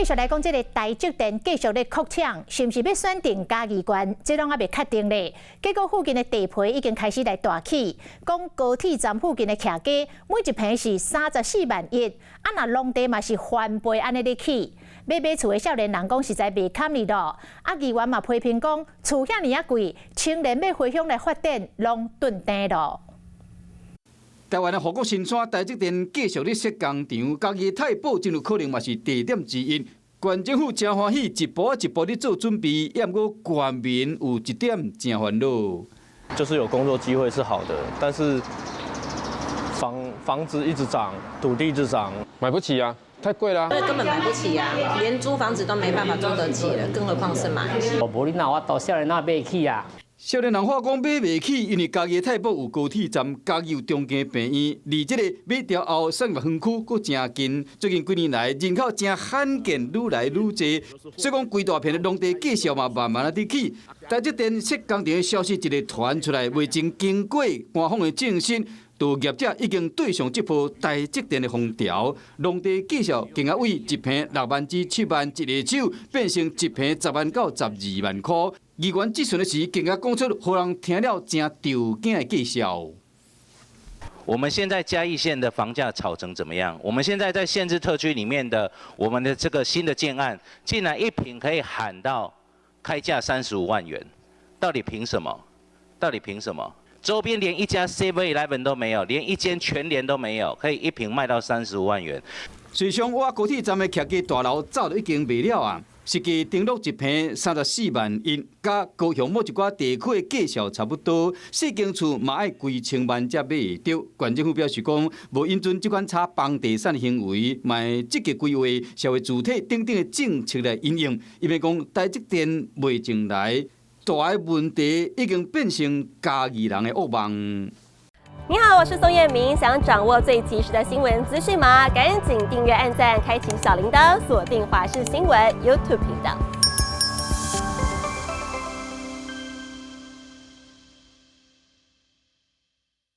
继续来讲，这个台积电继续咧扩厂，是毋是要选定嘉义县？这拢还未确定咧。结果附近的地皮已经开始来大起，讲高铁站附近的徛价，每一平是34万1，若农地嘛是翻倍安尼咧起。买厝的少年人讲实在袂堪哩咯。议员嘛批评讲，厝遐尼啊贵，青年要回乡来发展，拢顿呆咯。台湾的富国新山台积电继续咧设工厂，家己太保真有可能嘛是地点之一。县政府真欢喜，一步一步咧做准备，也毋过县民有一点真烦恼。就是有工作机会是好的，但是房子一直涨，土地一直涨，买不起啊，太贵了。根本买不起啊，连租房子都没办法租得起了，更何况是买。无你哪我到少年哪买起啊？少年人话讲买袂起，因为家己的太保有高铁站，家己有中间病院，离这个马条后产业园区阁真近。最近几年来，人口真罕见愈来愈多，所以讲规大片的农地计数嘛慢慢啊伫起。台积电设工厂的消息一个传出来，未经经过官方的证实。都业者已经对上这波台积电的风潮，农地计数竟然为一平6万至7万一个手，变成一平10万到12万块。议员质询的时，竟然讲出互人听了真丢惊的计数。我们现在嘉义县的房价炒成怎么样？我们现在在限制特区里面的我们的这个新的建案，竟然一平可以喊到开价35万元，到底凭什么？到底凭什么？周边连一家 7-Eleven 都没有，连一间全联都没有，可以一平卖到35万元。随上我高铁站的徛价大楼早就已经卖了啊，实际登录一平34万1，甲高雄某一寡地区的计数差不多。四间厝嘛爱几千万才买会到。县政府表示讲，无因准即款炒房地产行为，嘛会积极规划社会主体等等的政策来应用。因为讲台积电未前来。大个问题已经变成嘉义人的噩梦。你好，我是宋彦明。想掌握最及时的新闻资讯吗？赶紧订阅、按赞、开启小铃铛，锁定华视新闻 YouTube 频道。